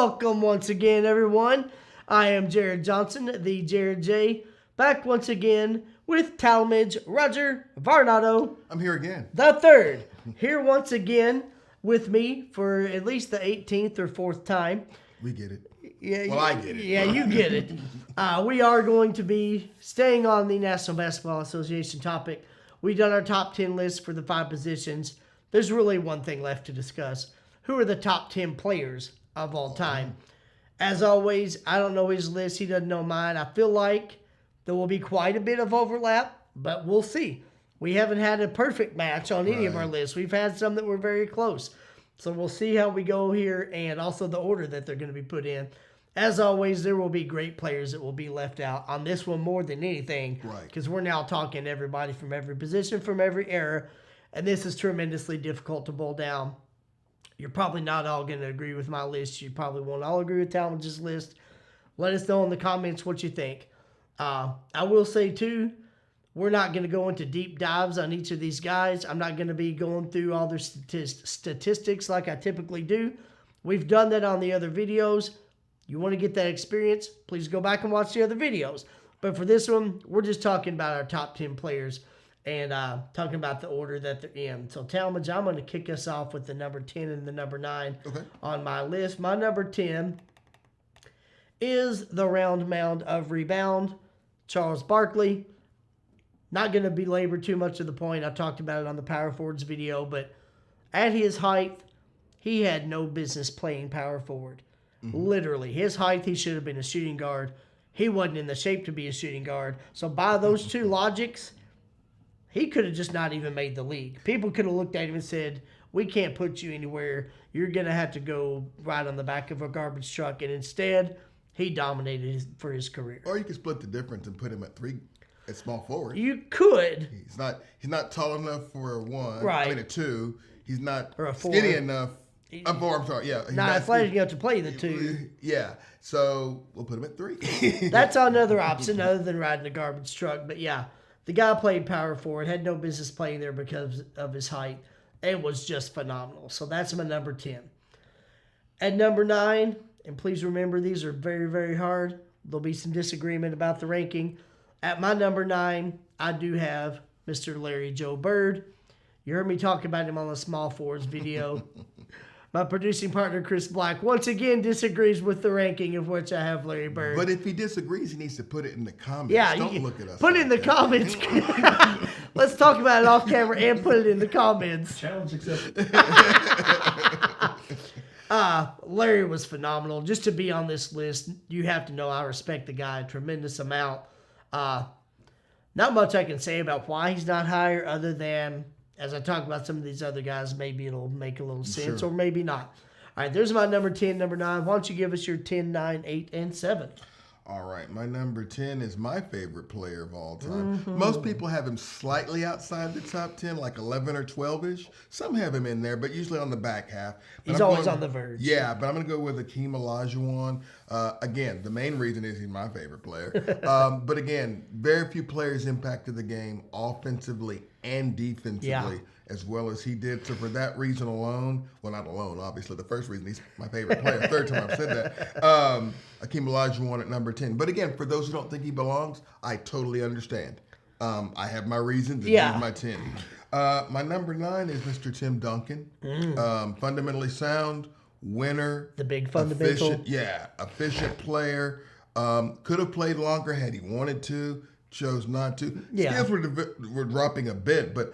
welcome once again, everyone. I am Jared Johnson, the Jared J, back once again with Talmadge Roger Varnado. I'm here again. The third. Here once again with me for at least the 18th or 4th time. We get it. Yeah, Well, I get it. Yeah, you get it. We are going to be staying on the National Basketball Association topic. We've done our top 10 list for the 5 positions. There's really one thing left to discuss. Who are the top 10 players of all time? As always, I don't know his list. He doesn't know mine. I feel like there will be quite a bit of overlap, but we'll see. We haven't had a perfect match on any of our lists. We've had some that were very close. So we'll see how we go here and also the order that they're going to be put in. As always, there will be great players that will be left out on this one more than anything. Right. Because we're now talking everybody from every position, from every era. And this is tremendously difficult to boil down. You're probably not all going to agree with my list. You probably won't all agree with Talmadge's list. Let us know in the comments what you think. I will say, too, we're not going to go into deep dives on each of these guys. I'm not going to be going through all their statistics like I typically do. We've done that on the other videos. You want to get that experience, please go back and watch the other videos. But for this one, we're just talking about our top 10 players and talking about the order that they're in. So, Talmadge, I'm going to kick us off with the number 10 and the number 9 on my list. My number 10 is the round mound of rebound, Charles Barkley. Not going to belabor too much of the point. I talked about it on the Power Forwards video, but at his height, he had no business playing power forward. Literally, his height, he should have been a shooting guard. He wasn't in the shape to be a shooting guard. So by those two logics, he could have just not even made the league. People could have looked at him and said, we can't put you anywhere. You're going to have to go right on the back of a garbage truck. And instead, he dominated for his career. Or you could split the difference and put him at 3 at small forward. You could. He's not tall enough for a 1. Right. I mean a 2. He's not or a 4. skinny enough. A 4, I'm sorry. Yeah. He's not athletic enough to play the 2. Yeah. So we'll put him at 3. That's another option other than riding a garbage truck. But yeah, the guy played power forward, had no business playing there because of his height, and was just phenomenal. So that's my number 10. At number 9, and please remember these are very, very hard. There'll be some disagreement about the ranking. At my number 9, I do have Mr. Larry Joe Bird. You heard me talk about him on the Small Forwards video. My producing partner, Chris Black, once again disagrees with the ranking of which I have Larry Bird. But if he disagrees, he needs to put it in the comments. Yeah, Don't look at us. Put it in the comments. Let's talk about it off camera and put it in the comments. Challenge accepted. Larry was phenomenal. Just to be on this list, you have to know I respect the guy a tremendous amount. Not much I can say about why he's not higher other than, as I talk about some of these other guys, maybe it'll make a little sense or maybe not. All right, there's my number 10, number 9. Why don't you give us your 10, 9, 8, and 7? All right, my number 10 is my favorite player of all time. Most people have him slightly outside the top 10, like 11 or 12-ish. Some have him in there, but usually on the back half. But He's always on the verge. Yeah, but I'm going to go with Akeem Olajuwon. Again, the main reason is he's my favorite player. But again, very few players impacted the game offensively and defensively as well as he did. So for that reason alone, well, not alone, obviously. The first reason he's my favorite player. Third time I've said that. Akeem Olajuwon at number 10. But again, for those who don't think he belongs, I totally understand. I have my reasons, and he's my 10. My number 9 is Mr. Tim Duncan. Fundamentally sound, winner. The big fundamental. Efficient player. Could have played longer had he wanted to. Chose not to. Skills were dropping a bit, but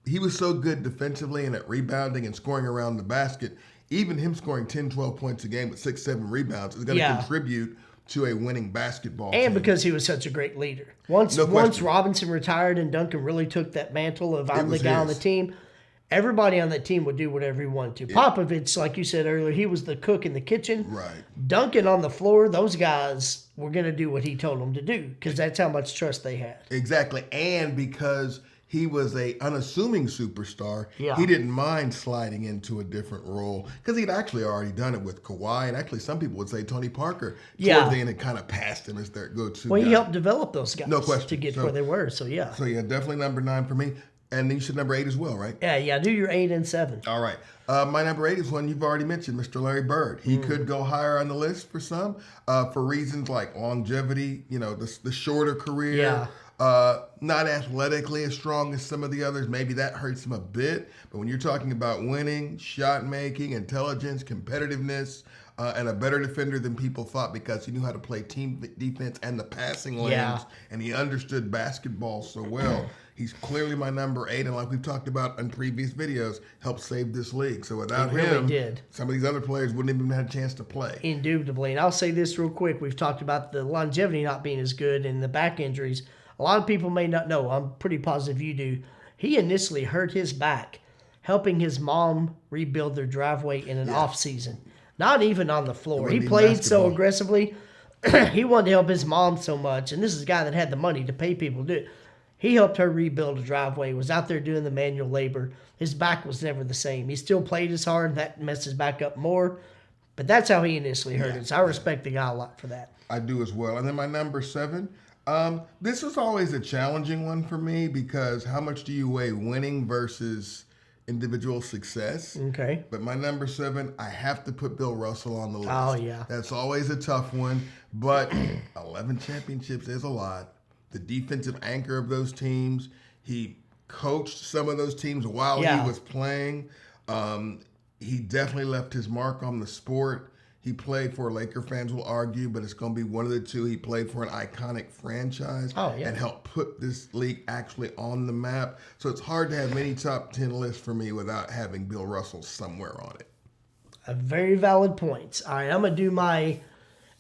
he was so good defensively and at rebounding and scoring around the basket. Even him scoring 10, 12 points a game with 6, 7 rebounds is going to contribute to a winning basketball team. And because he was such a great leader. Once Robinson retired and Duncan really took that mantle of I'm the guy on the team, everybody on that team would do whatever he wanted to. Popovich, like you said earlier, he was the cook in the kitchen. Right. Duncan on the floor, those guys were going to do what he told them to do because that's how much trust they had. Exactly. And because he was a unassuming superstar, Yeah. he didn't mind sliding into a different role because he'd actually already done it with Kawhi. And actually, some people would say Tony Parker towards the end had kind of passed him as their go-to Well, guy. he helped develop those guys No question. to get where they were. So, yeah. So, yeah, definitely number 9 for me. And you said number 8 as well, right? Yeah. Do your 8 and 7. All right. My number 8 is one you've already mentioned, Mr. Larry Bird. He could go higher on the list for some, for reasons like longevity, the shorter career. Yeah. Not athletically as strong as some of the others. Maybe that hurts him a bit. But when you're talking about winning, shot making, intelligence, competitiveness, and a better defender than people thought because he knew how to play team defense and the passing lanes, and he understood basketball so well. He's clearly my number 8, and like we've talked about in previous videos, helped save this league. So without him, some of these other players wouldn't even have had a chance to play. Indubitably. And I'll say this real quick. We've talked about the longevity not being as good and the back injuries. A lot of people may not know. I'm pretty positive you do. He initially hurt his back helping his mom rebuild their driveway in an off season. Not even on the floor. He played so aggressively. He wanted to help his mom so much. And this is a guy that had the money to pay people to do it. He helped her rebuild a driveway, was out there doing the manual labor. His back was never the same. He still played as hard. That messed his back up more. But that's how he initially hurt it. So I respect the guy a lot for that. I do as well. And then my number 7, this was always a challenging one for me because how much do you weigh winning versus individual success? Okay. But my number 7, I have to put Bill Russell on the list. Oh, yeah. That's always a tough one. But 11 championships is a lot. The defensive anchor of those teams. He coached some of those teams while he was playing. He definitely left his mark on the sport. He played for, Laker fans will argue, but it's going to be one of the two. He played for an iconic franchise and helped put this league actually on the map. So it's hard to have many top 10 lists for me without having Bill Russell somewhere on it. A very valid point. All right, I'm going to do my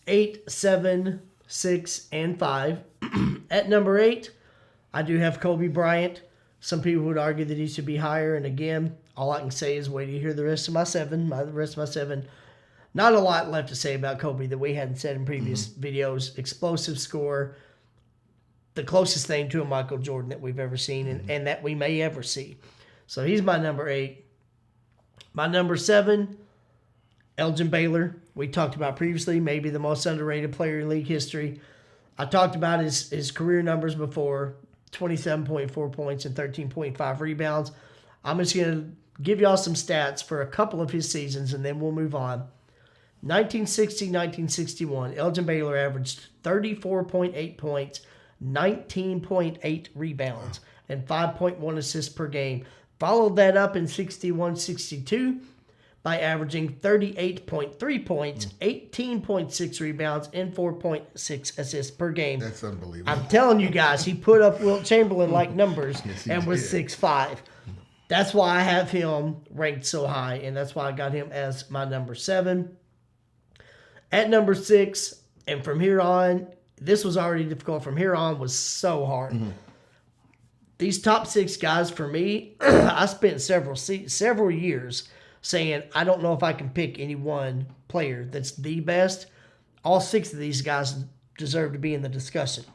8, 7, 6, and 5. At number 8, I do have Kobe Bryant. Some people would argue that he should be higher. And again, all I can say is wait till you hear the rest of my 7. Not a lot left to say about Kobe that we hadn't said in previous videos. Explosive score. The closest thing to a Michael Jordan that we've ever seen and that we may ever see. So he's my number 8. My number 7, Elgin Baylor. We talked about previously, maybe the most underrated player in league history. I talked about his career numbers before, 27.4 points and 13.5 rebounds. I'm just going to give y'all some stats for a couple of his seasons, and then we'll move on. 1960-1961, Elgin Baylor averaged 34.8 points, 19.8 rebounds, and 5.1 assists per game. Followed that up in 61-62 by averaging 38.3 points, 18.6 rebounds, and 4.6 assists per game. That's unbelievable. I'm telling you guys, he put up Wilt Chamberlain-like numbers and was 6'5". That's why I have him ranked so high, and that's why I got him as my number 7. At number 6, and from here on, this was already difficult. From here on was so hard. These top 6 guys for me, I spent several years saying, I don't know if I can pick any one player that's the best. All 6 of these guys deserve to be in the discussion.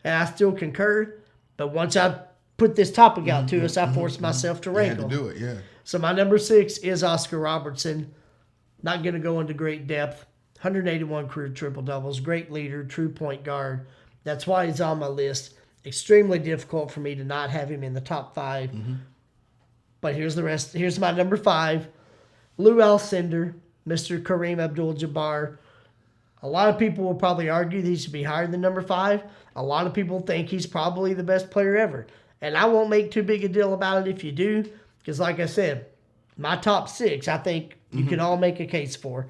And I still concur, but once I put this topic out to us, I forced myself to rank them. You had to do it, yeah. So my number 6 is Oscar Robertson. Not going to go into great depth. 181 career triple-doubles, great leader, true point guard. That's why he's on my list. Extremely difficult for me to not have him in the top 5. But here's the rest. Here's my number 5. Lou Alcindor, Mr. Kareem Abdul-Jabbar. A lot of people will probably argue that he should be higher than number 5. A lot of people think he's probably the best player ever. And I won't make too big a deal about it if you do, because like I said, my top 6, I think you can all make a case for.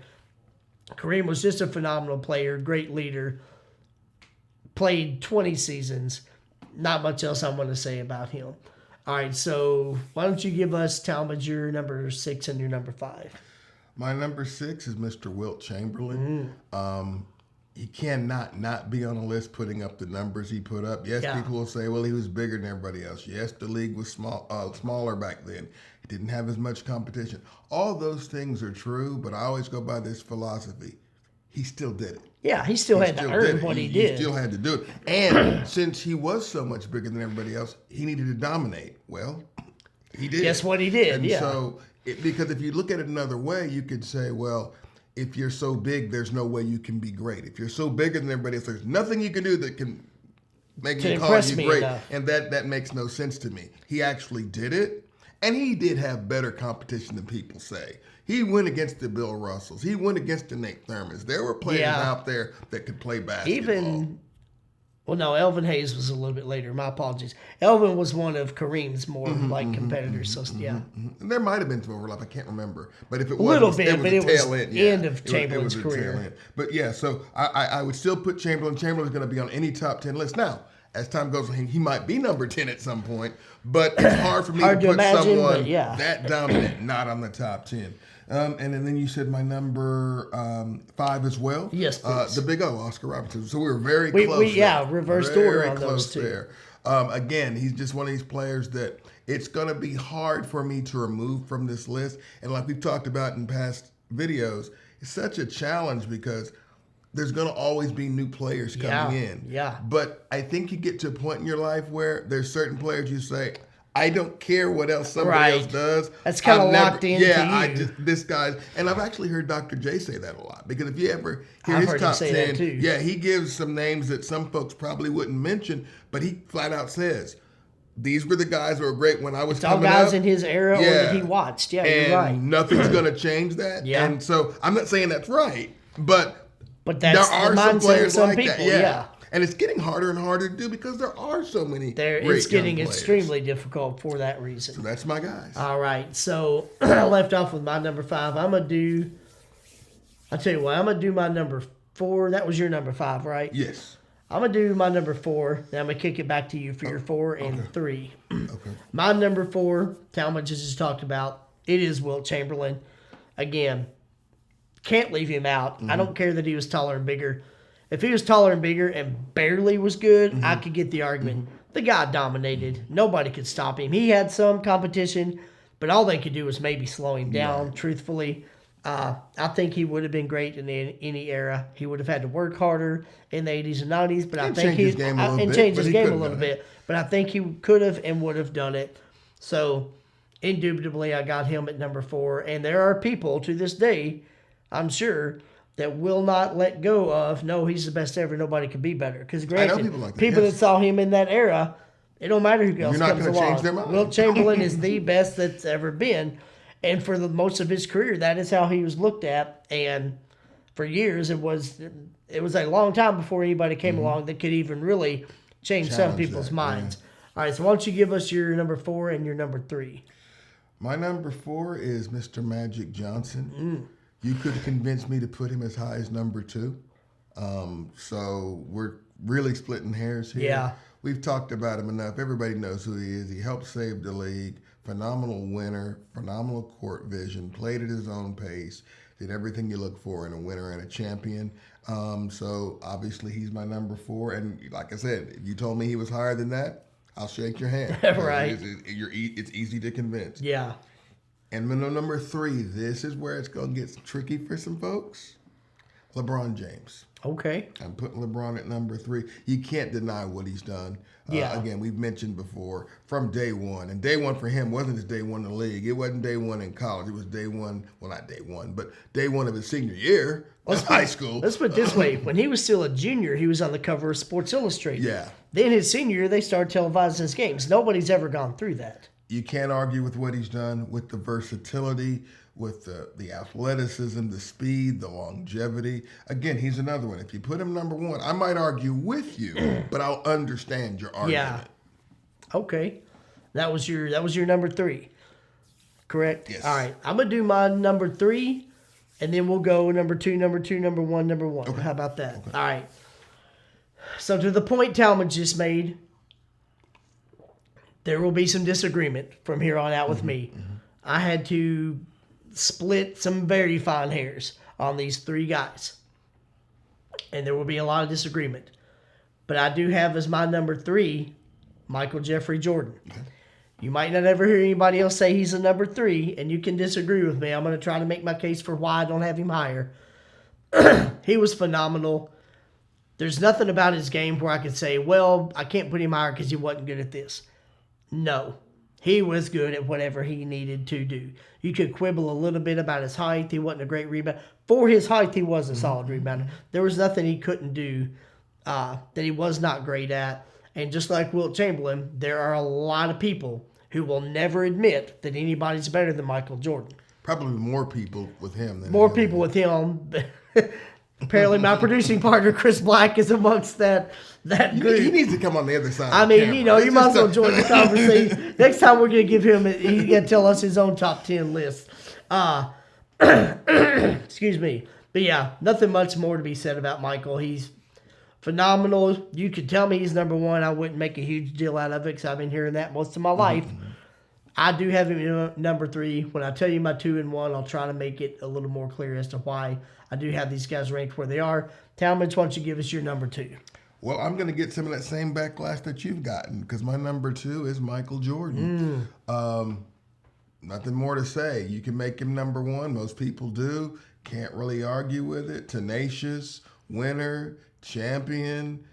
Kareem was just a phenomenal player, great leader, played 20 seasons. Not much else I'm going to say about him. All right, so why don't you give us, Talmadge, your number 6 and your number 5? My number 6 is Mr. Wilt Chamberlain. He cannot not be on a list putting up the numbers he put up. Yes, people will say, well, he was bigger than everybody else. Yes, the league was smaller back then. He didn't have as much competition. All those things are true, but I always go by this philosophy. He still did it. Yeah, he still had to earn what he did. He still had to do it. And since he was so much bigger than everybody else, he needed to dominate. Well, he did. Guess what he did, and so, because if you look at it another way, you could say, well, if you're so big, there's no way you can be great. If you're so bigger than everybody else, there's nothing you can do that can make To me call impress you me great. enough. And that makes no sense to me. He actually did it, and he did have better competition than people say. He went against the Bill Russells. He went against the Nate Thurmans. There were players Yeah. out there that could play basketball. Well, no, Elvin Hayes was a little bit later. My apologies. Elvin was one of Kareem's more competitors. So yeah, And there might have been some overlap. I can't remember. But if it was, little it bit, was but the it was tail end. end of It was Chamberlain's the tail career. end. But yeah, so I would still put Chamberlain. Chamberlain's going to be on any top 10 list. Now, as time goes on, he might be number 10 at some point. But it's hard for me Hard to to put imagine, someone but yeah. that dominant not on the top 10. And then you said my number 5 as well. Yes, please. The Big O, Oscar Robertson. So we were very We- close. we- yeah, there. reversed Very order on close those two. there. Again, he's just one of these players that it's going to be hard for me to remove from this list. And like we've talked about in past videos, it's such a challenge because there's going to always be new players coming in. Yeah. But I think you get to a point in your life where there's certain players you say, I don't care what else somebody else does. That's kinda I've never- locked into you. this guy's, and I've actually heard Dr. J say that a lot because if you ever hear I've his heard him top say that 10, too. yeah, he gives some names that some folks probably wouldn't mention, but he flat out says, these were the guys that were great when I was all coming guys up. in his era or that he watched. Yeah, and you're right. nothing's going to change that. Yeah. And so I'm not saying that's right, but that's there are the some mindset players of some like people. that. Yeah. And it's getting harder and harder to do because there are so many. It's getting young players. extremely difficult for that reason. So that's my guys. All right, so I left off with my number 5. I'll tell you what, I'm gonna do my number 4. That was your number 5, right? Yes. I'm gonna do my number 4. Then I'm gonna kick it back to you for your 4 and 3. Okay. My number 4, Talmadge just talked about. It is Wilt Chamberlain. Again, can't leave him out. I don't care that he was taller and bigger. If he was taller and bigger and barely was good, I could get the argument. The guy dominated. Nobody could stop him. He had some competition, but all they could do was maybe slow him down, truthfully. I think he would have been great in any era. He would have had to work harder in the 80s and 90s, but I think change his game a little bit, change but his he game a could've little done it. bit. But I think he could have and would have done it. So, indubitably, I got him at number 4. And there are people to this day, I'm sure, that will not let go of, no, he's the best ever, nobody could be better. Because granted, people like that, people yes. that saw him in that era, it don't matter who else You're not comes gonna along. change their mind. Wilt Chamberlain is the best that's ever been. And for the most of his career, that is how he was looked at. And for years, it was a long time before anybody came along that could even really change some Challenge people's that, minds. All right, so why don't you give us your number 4 and your number 3? My number 4 is Mr. Magic Johnson. You could have convinced me to put him as high as number 2. So we're really splitting hairs here. Yeah. We've talked about him enough. Everybody knows who he is. He helped save the league. Phenomenal winner, phenomenal court vision, played at his own pace, did everything you look for in a winner and a champion. So obviously he's my number 4. And like I said, if you told me he was higher than that, I'll shake your hand. Right. It's easy to convince. Yeah. And then number 3, this is where it's going to get tricky for some folks. LeBron James. Okay. I'm putting LeBron at number 3. You can't deny what he's done. Yeah. Again, we've mentioned before from day one. And day one for him wasn't his day one in the league. It wasn't day one in college. It was day one, well, not day one, but day one of his senior year of high school. Let's put it this way. When he was still a junior, he was on the cover of Sports Illustrated. Yeah. Then his senior year, they started televising his games. Nobody's ever gone through that. You can't argue with what he's done, with the versatility, with the athleticism, the speed, the longevity. Again, he's another one. If you put him number 1, I might argue with you, but I'll understand your argument. Yeah. Okay. That was your number 3. Correct? Yes. All right. I'm going to do my number 3, and then we'll go number 2, number 2, number 1, number 1. Okay. How about that? Okay. All right. So to the point Talmadge just made, there will be some disagreement from here on out with me. I had to split some very fine hairs on these 3 guys. And there will be a lot of disagreement. But I do have as my number 3, Michael Jeffrey Jordan. Okay. You might not ever hear anybody else say he's a number 3, and you can disagree with me. I'm going to try to make my case for why I don't have him higher. He was phenomenal. There's nothing about his game where I could say, well, I can't put him higher because he wasn't good at this. No. He was good at whatever he needed to do. You could quibble a little bit about his height. He wasn't a great rebounder. For his height, he was a solid rebounder. There was nothing he couldn't do that he was not great at. And just like Wilt Chamberlain, there are a lot of people who will never admit that anybody's better than Michael Jordan. Probably more people with him than More people with him. Apparently, my producing partner, Chris Black, is amongst that group. He needs to come on the other side. I mean, you know, you might as well join the conversation. Next time we're going to give him, he's going to tell us his own top 10 list. Excuse me. But yeah, nothing much more to be said about Michael. He's phenomenal. You could tell me he's number one. I wouldn't make a huge deal out of it because I've been hearing that most of my life. I do have him number 3. When I tell you my 2 and 1, I'll try to make it a little more clear as to why I do have these guys ranked where they are. Talmadge, why don't you give us your number 2? Well, I'm going to get some of that same backlash that you've gotten because my number 2 is Michael Jordan. Nothing more to say. You can make him number 1. Most people do. Can't really argue with it. Tenacious, winner, champion,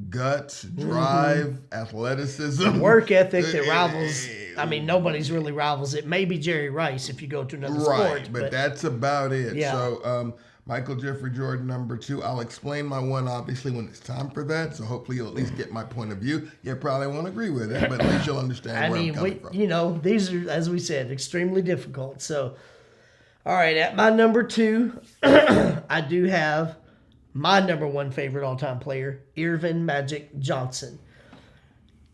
guts, drive, athleticism. Work ethic that rivals. I mean, nobody's really rivals it. Maybe Jerry Rice if you go to another sport. But that's about it. Yeah. So, Michael Jeffrey Jordan, number 2. I'll explain my 1, obviously, when it's time for that. So hopefully you'll at least get my point of view. You probably won't agree with it, but at least you'll understand where I'm coming from. You know, these are, as we said, extremely difficult. So, all right, at my number 2, I do have my number 1 favorite all-time player, Earvin Magic Johnson.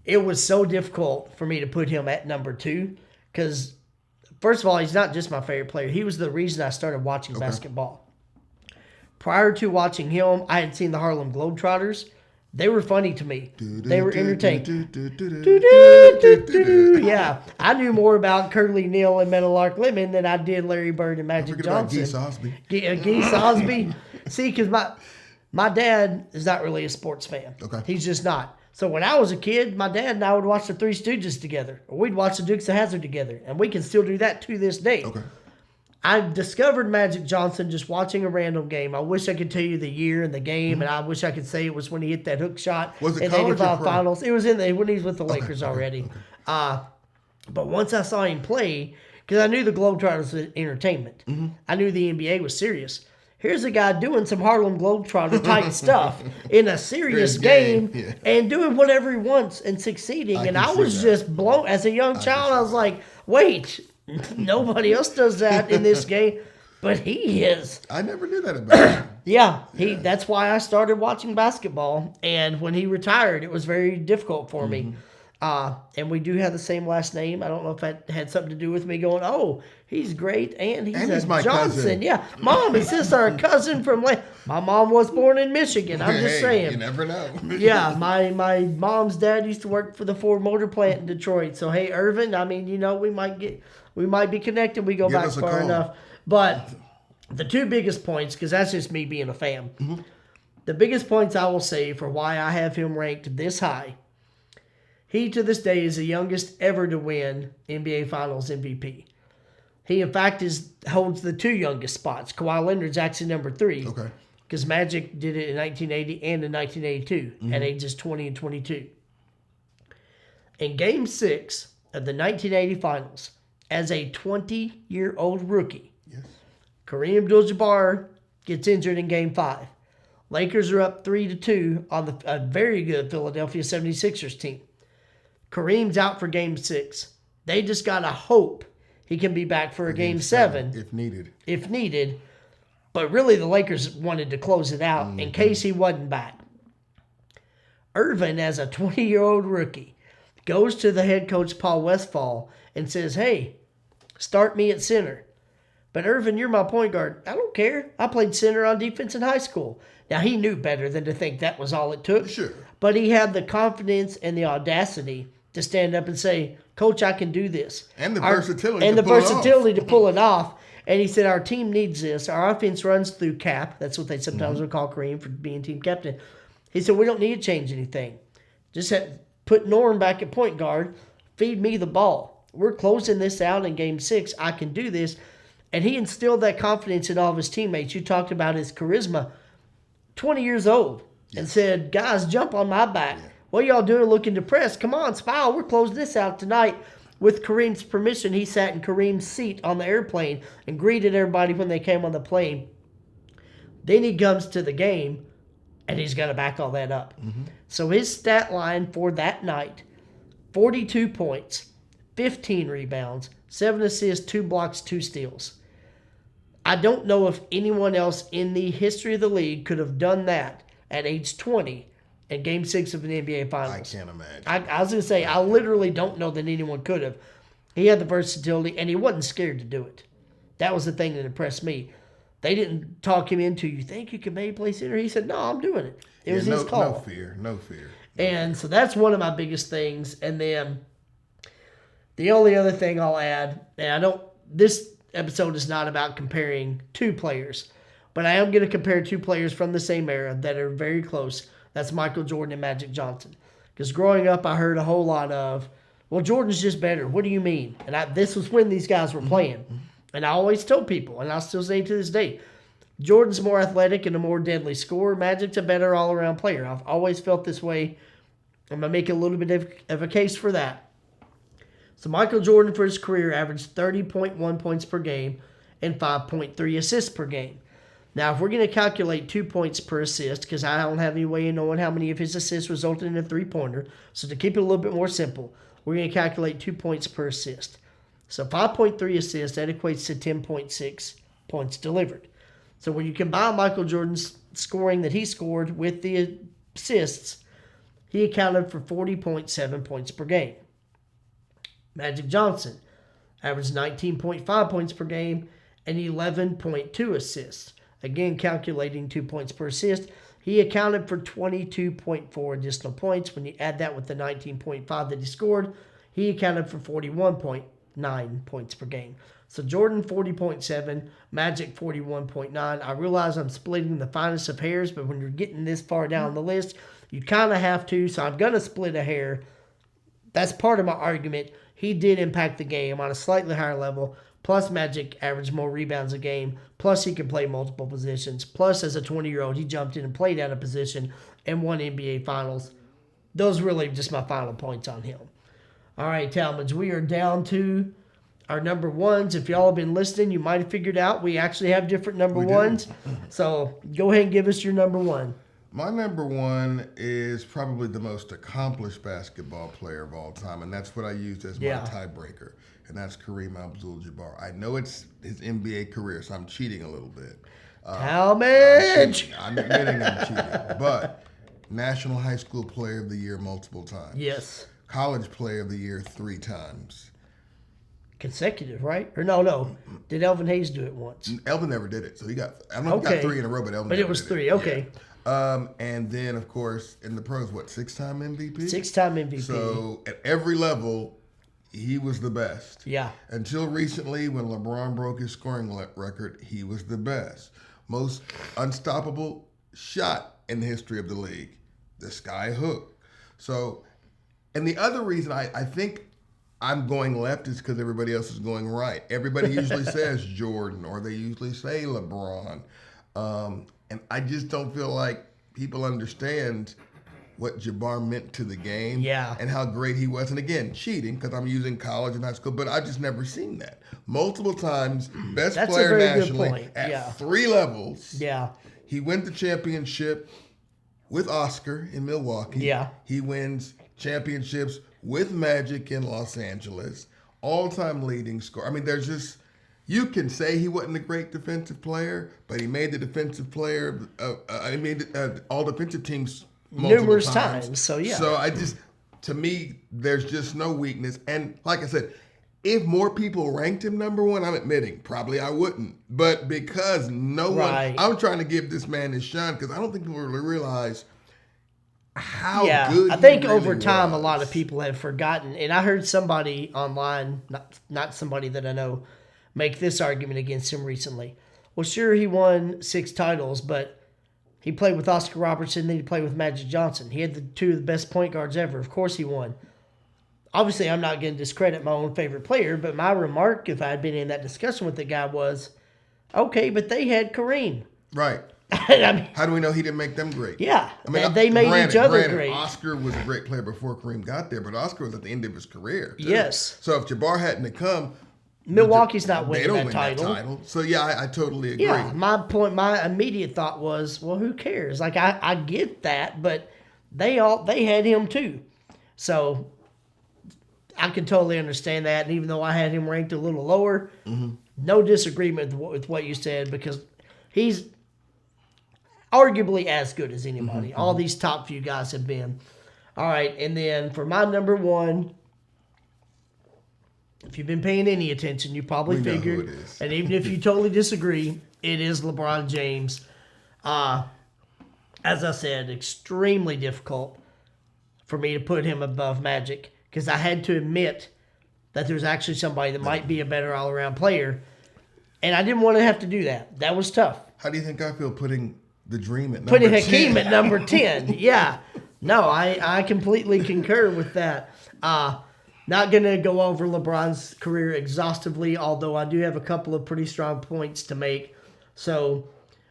It was so difficult for me to put him at number 2 because, first of all, he's not just my favorite player. He was the reason I started watching basketball. Prior to watching him, I had seen the Harlem Globetrotters. They were funny to me. They were entertaining. Yeah, I knew more about Curly Neal and Meadowlark Lemon than I did Larry Bird and Magic Johnson. Geese Osby. Geese Osby. See, because my dad is not really a sports fan. Okay. He's just not. So when I was a kid, my dad and I would watch the Three Stooges together. Or we'd watch the Dukes of Hazzard together. And we can still do that to this day. Okay. I discovered Magic Johnson just watching a random game. I wish I could tell you the year and the game, and I wish I could say it was when he hit that hook shot Was it in the college or 85 pro? finals. It was when he was with the Lakers already. But once I saw him play, because I knew the Globetrotters was entertainment. I knew the NBA was serious. Here's a guy doing some Harlem Globetrotter type stuff in a serious game and doing whatever he wants and succeeding. And I was just blown. As a young child, I was like, wait, nobody else does that in this game, but he is. I never knew that about him. Yeah, that's why I started watching basketball. And when he retired, it was very difficult for me. And we do have the same last name. I don't know if that had something to do with me going, oh, he's great, and he's my Johnson. cousin. Yeah, Mom, is this our cousin from my mom was born in Michigan. I'm just saying. You never know. Yeah, my mom's dad used to work for the Ford Motor Plant in Detroit. So, hey, Irvin, I mean, you know, we might be connected. We go Give back us a far call. enough. But the 2 biggest points, because that's just me being a fan, the biggest points I will say for why I have him ranked this high, he to this day is the youngest ever to win NBA Finals MVP. He, in fact, holds the 2 youngest spots. Kawhi Leonard's actually number 3. Okay. Because Magic did it in 1980 and in 1982 at ages 20 and 22. In Game 6 of the 1980 Finals, as a 20-year-old rookie, Kareem Abdul-Jabbar gets injured in Game 5. Lakers are up 3-2 on a very good Philadelphia 76ers team. Kareem's out for Game 6. They just got to hope he can be back for a Game 7 if needed. But really, the Lakers wanted to close it out in case he wasn't back. Irvin, as a 20-year-old rookie, goes to the head coach, Paul Westphal, and says, hey, start me at center. But Irvin, you're my point guard. I don't care. I played center on defense in high school. Now, he knew better than to think that was all it took. Sure. But he had the confidence and the audacity to stand up and say, Coach, I can do this. And the versatility to pull it off. And he said, our team needs this. Our offense runs through Cap. That's what they sometimes would call Kareem for being team captain. He said, we don't need to change anything. Just put Norm back at point guard. Feed me the ball. We're closing this out in Game 6. I can do this. And he instilled that confidence in all of his teammates. You talked about his charisma. 20 years old. And said, guys, jump on my back. What are y'all doing looking depressed? Come on, smile. We're closing this out tonight. With Kareem's permission, he sat in Kareem's seat on the airplane and greeted everybody when they came on the plane. Then he comes to the game, and he's got to back all that up. So his stat line for that night, 42 points, 15 rebounds, 7 assists, 2 blocks, 2 steals. I don't know if anyone else in the history of the league could have done that at age 20 in Game 6 of an NBA Finals. I can't imagine. I was going to say, I literally don't know that anyone could have. He had the versatility, and he wasn't scared to do it. That was the thing that impressed me. They didn't talk him into, you think you can maybe play center? He said, no, I'm doing it. It was his call. No fear. And so that's one of my biggest things. And then the only other thing I'll add, and this episode is not about comparing two players, but I am going to compare two players from the same era that are very close. That's Michael Jordan and Magic Johnson. Because growing up, I heard a whole lot of, well, Jordan's just better. What do you mean? And this was when these guys were playing. And I always tell people, and I still say to this day, Jordan's more athletic and a more deadly scorer. Magic's a better all-around player. I've always felt this way. I'm going to make a little bit of a case for that. So Michael Jordan for his career averaged 30.1 points per game and 5.3 assists per game. Now, if we're going to calculate 2 points per assist, because I don't have any way of knowing how many of his assists resulted in a three-pointer, so to keep it a little bit more simple, we're going to calculate 2 points per assist. So 5.3 assists, that equates to 10.6 points delivered. So when you combine Michael Jordan's scoring that he scored with the assists, he accounted for 40.7 points per game. Magic Johnson averaged 19.5 points per game and 11.2 assists. Again, calculating 2 points per assist, he accounted for 22.4 additional points. When you add that with the 19.5 that he scored, he accounted for 41.9 points per game. So Jordan 40.7, Magic 41.9. I realize I'm splitting the finest of hairs, but when you're getting this far down the list, you kind of have to. So I'm going to split a hair. That's part of my argument. He did impact the game on a slightly higher level. Plus, Magic averaged more rebounds a game. Plus, he could play multiple positions. Plus, as a 20-year-old, he jumped in and played out of position and won NBA Finals. Those are really just my final points on him. All right, Talmadge, we are down to our number ones. If y'all have been listening, you might have figured out we actually have different number ones. So go ahead and give us your number one. My number one is probably the most accomplished basketball player of all time, and that's what I used as my tiebreaker, and that's Kareem Abdul-Jabbar. I know it's his NBA career, so I'm cheating a little bit. Talmadge! I'm admitting I'm cheating, but National High School Player of the Year multiple times. Yes. College Player of the Year 3 times. Consecutive, right? Or no. Did Elvin Hayes do it once? Elvin never did it, so he got. I don't know if he got 3 in a row, but Elvin. But it was 3. Okay. Yeah. And then, of course, in the pros, 6-time MVP? 6-time MVP. So, at every level, he was the best. Yeah. Until recently, when LeBron broke his scoring record, he was the best. Most unstoppable shot in the history of the league, the sky hook. So, and the other reason I think I'm going left is because everybody else is going right. Everybody usually says Jordan, or they usually say LeBron. And I just don't feel like people understand what Jabbar meant to the game and how great he was. And again, cheating because I'm using college and high school, but I've just never seen that. Multiple times, best player nationally at 3 levels. Yeah. He wins the championship with Oscar in Milwaukee. Yeah. He wins championships with Magic in Los Angeles. All-time leading scorer. I mean, there's just... You can say he wasn't a great defensive player, but he made the defensive player. He made all defensive teams numerous times. So yeah. So to me, there's just no weakness. And like I said, if more people ranked him number one, I'm admitting probably I wouldn't. But because no one, I'm trying to give this man his shine because I don't think people really realize how good. I think really over time, was. a lot of people have forgotten. And I heard somebody online, not somebody that I know, make this argument against him recently. Well, sure, he won 6 titles, but he played with Oscar Robertson, then he played with Magic Johnson. He had 2 of the best point guards ever. Of course he won. Obviously, I'm not going to discredit my own favorite player, but my remark, if I had been in that discussion with the guy, was, okay, but they had Kareem. Right. I mean, how do we know he didn't make them great? Yeah. I mean, they made each other great. Oscar was a great player before Kareem got there, but Oscar was at the end of his career, too. Yes. So if Jabbar hadn't have come... Milwaukee's not They winning don't that win title. that title. So, yeah, I totally agree. Yeah, my immediate thought was, well, who cares? Like, I get that, but they had him too. So I can totally understand that. And even though I had him ranked a little lower, no disagreement with what you said, because he's arguably as good as anybody. All these top few guys have been. All right, and then for my number one, if you've been paying any attention, you probably We know who figured. it is. And even if you totally disagree, it is LeBron James. As I said, extremely difficult for me to put him above Magic, because I had to admit that there's actually somebody that might be a better all-around player, and I didn't want to have to do that. That was tough. How do you think I feel putting the Dream at number Putting 10? Hakeem at number 10. Yeah. No, I completely concur with that. Not going to go over LeBron's career exhaustively, although I do have a couple of pretty strong points to make. So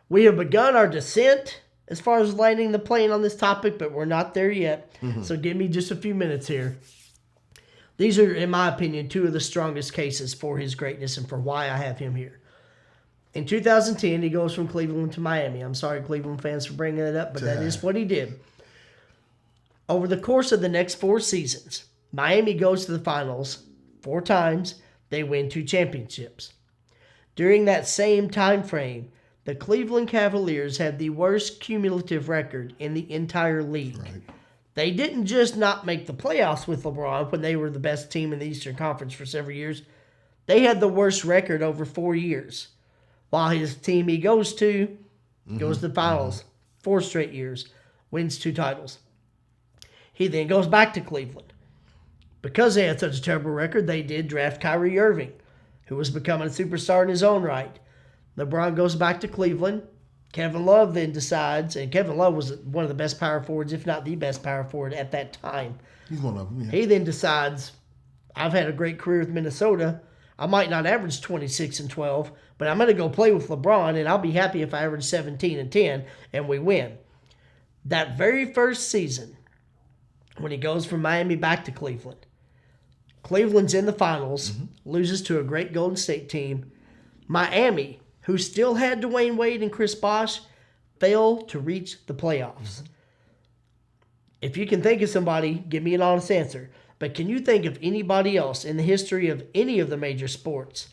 we have begun our descent as far as landing the plane on this topic, but we're not there yet. So give me just a few minutes here. These are, in my opinion, two of the strongest cases for his greatness and for why I have him here. In 2010, he goes from Cleveland to Miami. I'm sorry, Cleveland fans, for bringing it up, but that is what he did. Over the course of the next 4 seasons, Miami goes to the finals 4 times. They win 2 championships. During that same time frame, the Cleveland Cavaliers had the worst cumulative record in the entire league. Right. They didn't just not make the playoffs with LeBron when they were the best team in the Eastern Conference for several years. They had the worst record over 4 years. While his team he goes to goes to the finals 4 straight years, wins 2 titles. He then goes back to Cleveland. Because they had such a terrible record, they did draft Kyrie Irving, who was becoming a superstar in his own right. LeBron goes back to Cleveland. Kevin Love then decides, and Kevin Love was one of the best power forwards, if not the best power forward at that time. He's one of them, yeah. He then decides, I've had a great career with Minnesota. I might not average 26 and 12, but I'm going to go play with LeBron, and I'll be happy if I average 17 and 10, and we win. That very first season, when he goes from Miami back to Cleveland, Cleveland's in the finals, loses to a great Golden State team. Miami, who still had Dwayne Wade and Chris Bosh, failed to reach the playoffs. If you can think of somebody, give me an honest answer. But can you think of anybody else in the history of any of the major sports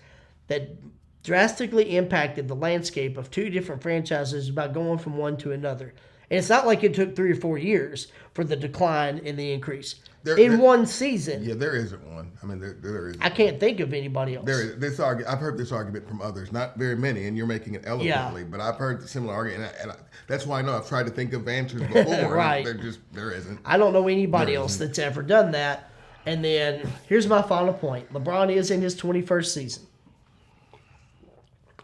that drastically impacted the landscape of 2 different franchises by going from one to another? And it's not like it took 3 or 4 years for the decline and the increase. In one season. Yeah, there isn't one. I mean, there isn't. I can't think of anybody else. There is this argument. I've heard this argument from others, not very many, and you're making it eloquently. But I've heard the similar argument, and that's why I know I've tried to think of answers before. Right. There isn't. I don't know anybody else that's ever done that. And then here's my final point. LeBron is in his 21st season.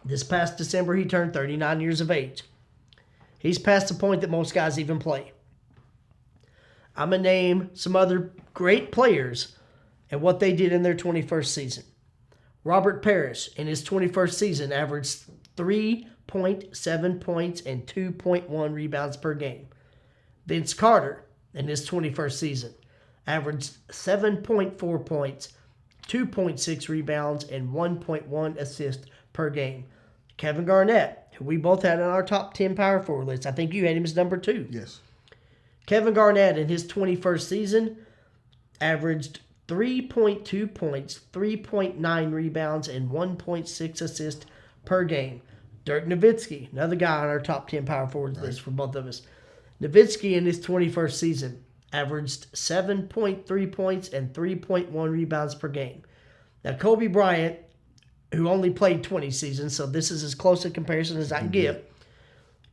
This past December, he turned 39 years of age. He's past the point that most guys even play. I'm going to name some other great players and what they did in their 21st season. Robert Parrish, in his 21st season, averaged 3.7 points and 2.1 rebounds per game. Vince Carter, in his 21st season, averaged 7.4 points, 2.6 rebounds, and 1.1 assists per game. Kevin Garnett, who we both had on our top 10 power forward list. I think you had him as number 2. Yes. Kevin Garnett, in his 21st season, averaged 3.2 points, 3.9 rebounds, and 1.6 assists per game. Dirk Nowitzki, another guy on our top 10 power forward list for both of us. Nowitzki, in his 21st season, averaged 7.3 points and 3.1 rebounds per game. Now, Kobe Bryant, who only played 20 seasons, so this is as close a comparison as I can give.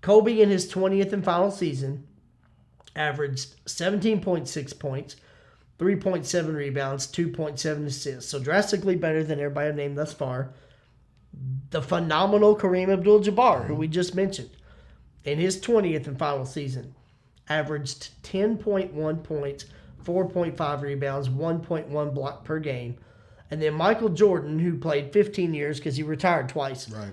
Kobe, in his 20th and final season, averaged 17.6 points, 3.7 rebounds, 2.7 assists. So drastically better than everybody named thus far. The phenomenal Kareem Abdul-Jabbar, who we just mentioned, in his 20th and final season, averaged 10.1 points, 4.5 rebounds, 1.1 block per game. And then Michael Jordan, who played 15 years because he retired twice. Right.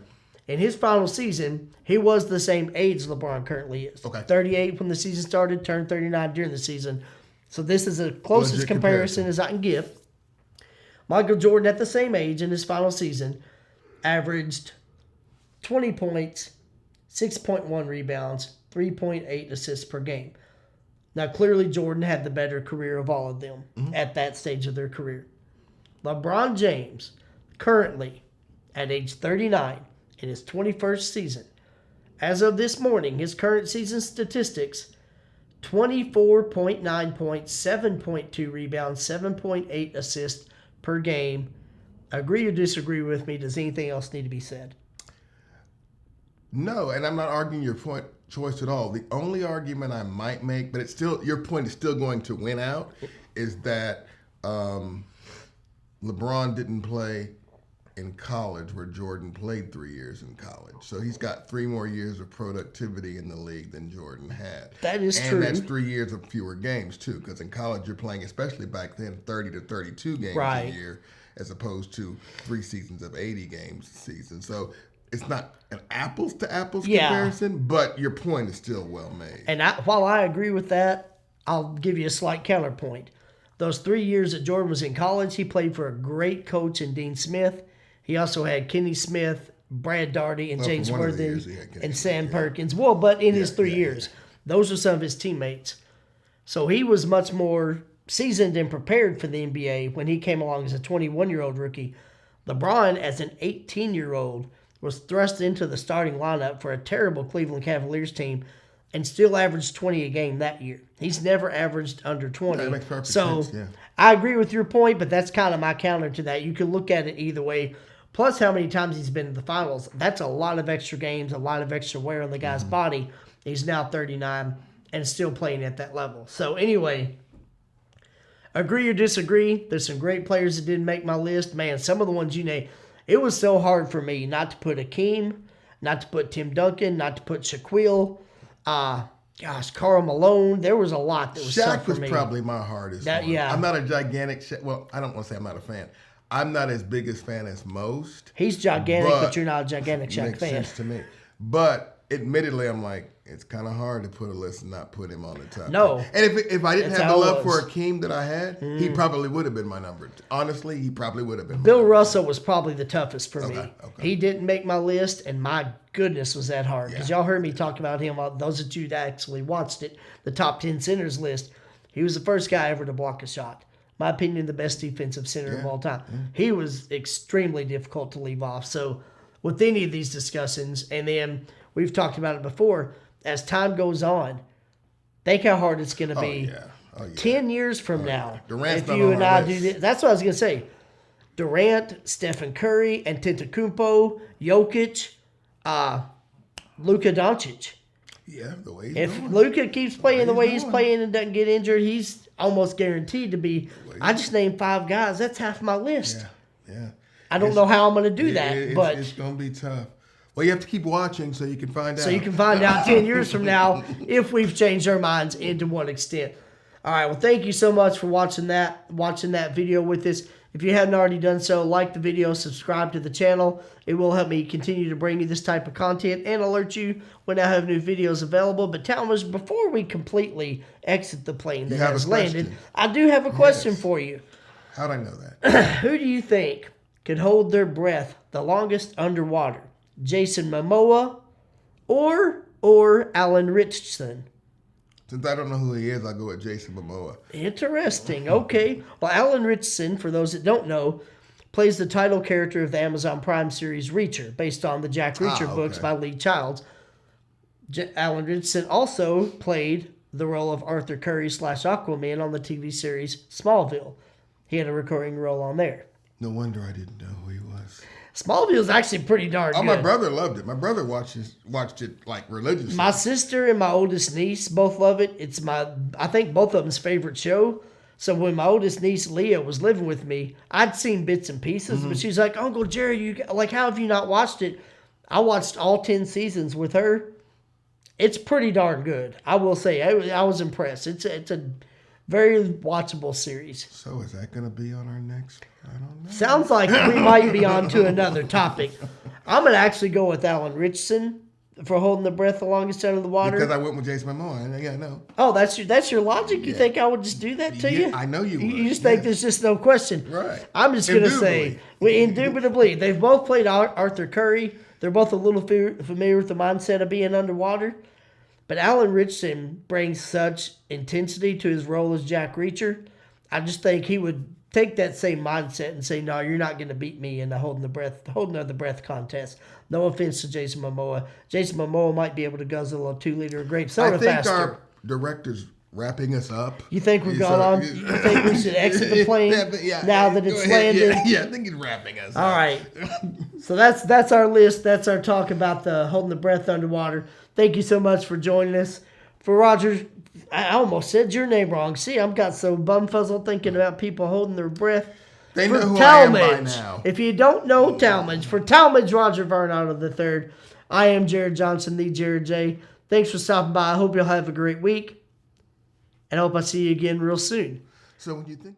In his final season, he was the same age LeBron currently is. Okay. 38 when the season started, turned 39 during the season. So this is the closest Legit comparison as I can give. Michael Jordan, at the same age in his final season, averaged 20 points, 6.1 rebounds, 3.8 assists per game. Now, clearly, Jordan had the better career of all of them at that stage of their career. LeBron James, currently at age 39 in his 21st season, as of this morning, his current season statistics: 24.9 points, 7.2 rebounds, 7.8 assists per game. Agree or disagree with me? Does anything else need to be said? No, and I'm not arguing your choice at all. The only argument I might make, but it's still, your point is still going to win out, is that LeBron didn't play in college where Jordan played 3 years in college. So he's got 3 more years of productivity in the league than Jordan had. That is and true. And that's 3 years of fewer games, too, because in college you're playing, especially back then, 30 to 32 games a year, as opposed to 3 seasons of 80 games a season. So it's not an apples-to-apples comparison, but your point is still well made. And while I agree with that, I'll give you a slight counterpoint. Those 3 years that Jordan was in college, he played for a great coach in Dean Smith. He also had Kenny Smith, Brad Daugherty, and James Worthen, and Sam Perkins. Well, but in his 3 years, those are some of his teammates. So he was much more seasoned and prepared for the NBA when he came along as a 21-year-old rookie. LeBron, as an 18-year-old, was thrust into the starting lineup for a terrible Cleveland Cavaliers team and still averaged 20 a game that year. He's never averaged under 20. That makes perfect sense, yeah. I agree with your point, but that's kind of my counter to that. You can look at it either way. Plus how many times he's been to the finals. That's a lot of extra games, a lot of extra wear on the guy's body. He's now 39 and still playing at that level. So anyway, agree or disagree, there's some great players that didn't make my list. Man, some of the ones you named, it was so hard for me not to put Akeem, not to put Tim Duncan, not to put Shaquille, Karl Malone. There was a lot that was tough for me. Shaq was probably my hardest one. Yeah. I'm not a gigantic Shaq. Well, I don't want to say I'm not a fan. I'm not as big a fan as most. He's gigantic, but you're not a gigantic Shaq makes fan. Sense to me. But admittedly, I'm like, it's kind of hard to put a list and not put him on the top. No. And if I didn't have the love for Akeem that I had, he probably would have been my number. Honestly, he probably would have been. Bill Russell was probably the toughest for me. Okay. He didn't make my list, and my goodness, was that hard. Because y'all heard me talk about him, those of you that actually watched it, the top 10 centers list. He was the first guy ever to block a shot. My opinion, the best defensive center of all time. He was extremely difficult to leave off. So with any of these discussions, and then we've talked about it before, as time goes on, think how hard it's going to be. 10 years from now, Durant's if you and I do this. That's what I was going to say. Durant, Stephen Curry, Antetokounmpo, Jokic, Luka Doncic. Yeah, the way he's If going. Luka keeps playing the way he's playing and doesn't get injured, he's almost guaranteed to be. I just named 5 guys. That's half my list. Yeah. I don't know how I'm going to do that, but it's going to be tough. Well, you have to keep watching so you can find out. So you can find out 10 years from now if we've changed our minds and to what extent. All right, well, thank you so much for watching that video with us. If you haven't already done so, like the video, subscribe to the channel. It will help me continue to bring you this type of content and alert you when I have new videos available. But Talmadge, before we completely exit the plane that has landed, I do have a question for you. How'd I know that? Who do you think could hold their breath the longest underwater? Jason Momoa or Alan Richardson? Since I don't know who he is, I'll go with Jason Momoa. Interesting. Okay. Well, Alan Richardson, for those that don't know, plays the title character of the Amazon Prime series Reacher, based on the Jack Reacher books by Lee Childs. Alan Richardson also played the role of Arthur Curry / Aquaman on the TV series Smallville. He had a recurring role on there. No wonder I didn't know who he was. Smallville's actually pretty darn good. My brother loved it. My brother watched it like religiously. My sister and my oldest niece both love it. It's I think both of them's favorite show. So when my oldest niece Leah was living with me, I'd seen bits and pieces, but she's like, "Uncle Jerry, how have you not watched it?" I watched all 10 seasons with her. It's pretty darn good. I will say, I was impressed. It's a very watchable series. So is that going to be on our next? I don't know. Sounds like we might be on to another topic. I'm going to actually go with Alan Richardson for holding the breath the longest under the water? Because I went with Jason Momoa. Yeah, no. Oh, that's your logic? You think I would just do that to you? I know you would. You just think there's just no question. Right. I'm just going to say, indubitably, they've both played Arthur Curry. They're both a little familiar with the mindset of being underwater. But Alan Richardson brings such intensity to his role as Jack Reacher. I just think he would take that same mindset and say, no, you're not going to beat me in the holding of the breath contest. No offense to Jason Momoa. Jason Momoa might be able to guzzle a 2-liter of grape soda faster. I think our director's wrapping us up. You think we've gone on? You think we should exit the plane now that it's landed? Yeah, I think he's wrapping us up. All right. So that's our list. That's our talk about the holding the breath underwater. Thank you so much for joining us. For Roger, I almost said your name wrong. See, I've got so bumfuzzled thinking about people holding their breath. They For know who I am by Talmadge, now. if you don't know Talmadge, for Talmadge Roger Varnado III, I am Jared Johnson, the Jared J. Thanks for stopping by. I hope you'll have a great week. And I hope I see you again real soon. So when you think